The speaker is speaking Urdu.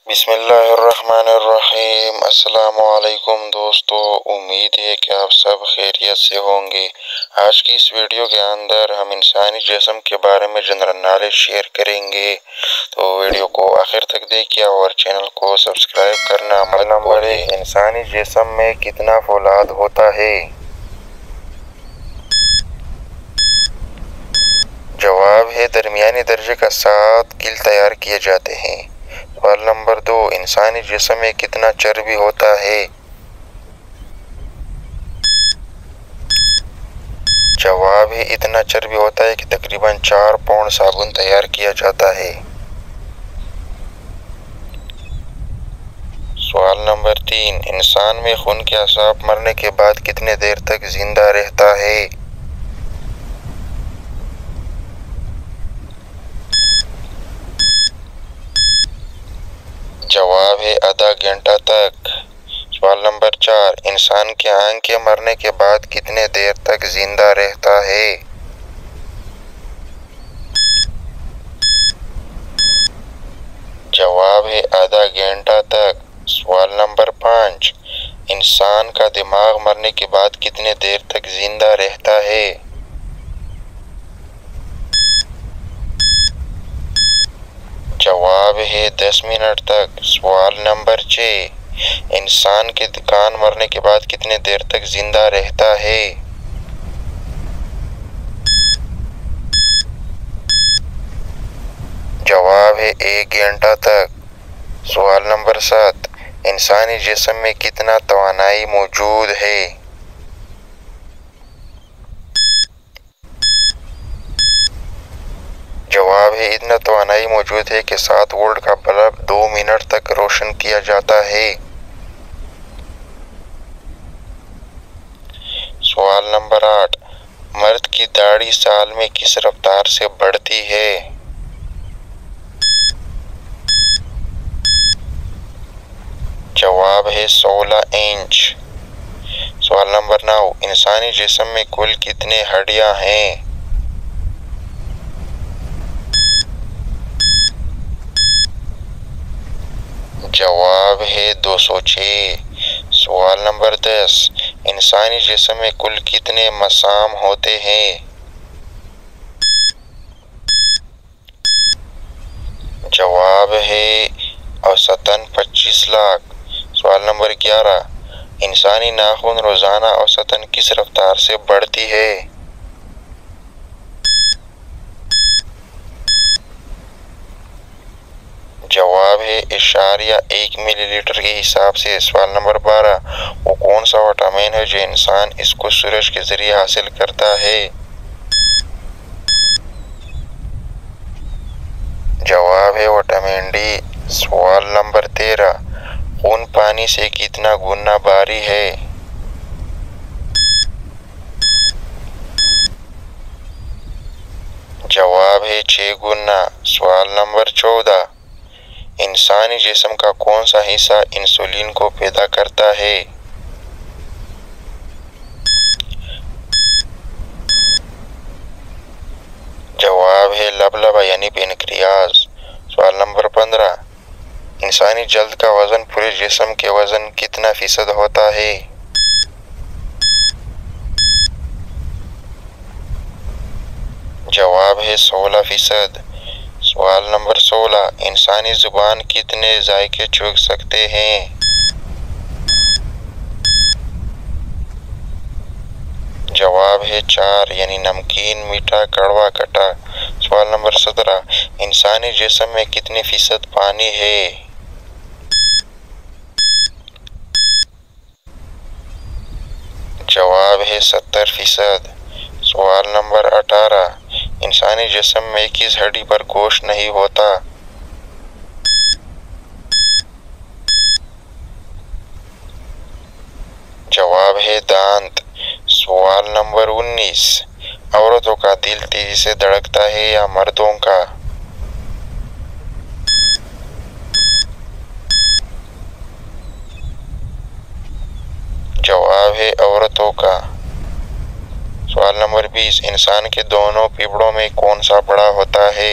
بسم اللہ الرحمن الرحیم۔ السلام علیکم دوستو، امید ہے کہ آپ سب خیریت سے ہوں گے۔ آج کی اس ویڈیو کے اندر ہم انسانی جسم کے بارے میں جنرل نالج شیئر کریں گے، تو ویڈیو کو آخر تک دیکھیں اور چینل کو سبسکرائب کرنا مت بھولیں۔ انسانی جسم میں کتنا فولاد ہوتا ہے؟ جواب ہے درمیانی درجے کا 7 کل تیار کیے جاتے ہیں۔ سوال نمبر 2، انسانی جسم میں کتنا چربی ہوتا ہے؟ جواب ہے اتنا چربی ہوتا ہے کہ تقریباً 4 پاؤنڈ صابن تیار کیا جاتا ہے۔ سوال نمبر 3، انسان میں خون کے اعصاب مرنے کے بعد کتنے دیر تک زندہ رہتا ہے؟ جواب ہے آدھا گھنٹہ تک۔ سوال نمبر 4، انسان کی آنکھیں مرنے کے بعد کتنے دیر تک زندہ رہتا ہے؟ جواب ہے آدھا گھنٹہ تک۔ سوال نمبر 5، انسان کا دماغ مرنے کے بعد کتنے دیر تک زندہ رہتا ہے؟ جواب ہے 10 منٹ تک۔ سوال نمبر 6، انسان کے کان مرنے کے بعد کتنے دیر تک زندہ رہتا ہے؟ جواب ہے 1 گھنٹہ تک۔ سوال نمبر 7، انسانی جسم میں کتنا توانائی موجود ہے؟ جواب ہے اتنا توانائی موجود ہے کہ 7 وولٹ کا بلب 2 منٹ تک روشن کیا جاتا ہے۔ سوال نمبر 8، مرد کی داڑھی سال میں کس رفتار سے بڑھتی ہے؟ جواب ہے 16 انچ۔ سوال نمبر 9، انسانی جسم میں کل کتنے ہڈیاں ہیں؟ جواب ہے 206۔ سوال نمبر 10، انسانی جسم میں کل کتنے مسام ہوتے ہیں؟ جواب ہے اوسطاً 25 لاکھ۔ سوال نمبر 11، انسانی ناخن روزانہ اوسطاً کس رفتار سے بڑھتی ہے؟ جواب ہے 1.1 ملی لیٹر کے حساب سے۔ سوال نمبر 12، وہ کون سا وٹامن ہے جو انسان اس کو سورج کے ذریعے حاصل کرتا ہے؟ جواب ہے وٹامن ڈی۔ سوال نمبر 13، خون پانی سے کتنا گنا بھاری ہے؟ جواب ہے 6 گنا۔ سوال نمبر 14، انسانی جسم کا کون سا حصہ انسولین کو پیدا کرتا ہے؟ جواب ہے لبلبا یعنی پینکریاس۔ سوال نمبر 15، انسانی جلد کا وزن پورے جسم کے وزن کتنا فیصد ہوتا ہے؟ جواب ہے 16%۔ سوال نمبر 16، انسانی زبان کتنے ذائقے چکھ سکتے ہیں؟ جواب ہے 4 یعنی نمکین، میٹھا، کڑوا، کھٹا۔ سوال نمبر 17، انسانی جسم میں کتنے فیصد پانی ہے؟ جواب ہے 70%۔ سوال نمبر 18، انسانی جسم میں کس ہڈی پر گوشت نہیں ہوتا؟ جواب ہے دانت۔ سوال نمبر 19، عورتوں کا دل تیزی سے دھڑکتا ہے یا مردوں کا؟ جواب ہے عورتوں کا۔ سوال نمبر 20، انسان کے دونوں پھیپھڑوں میں کون سا بڑا ہوتا ہے؟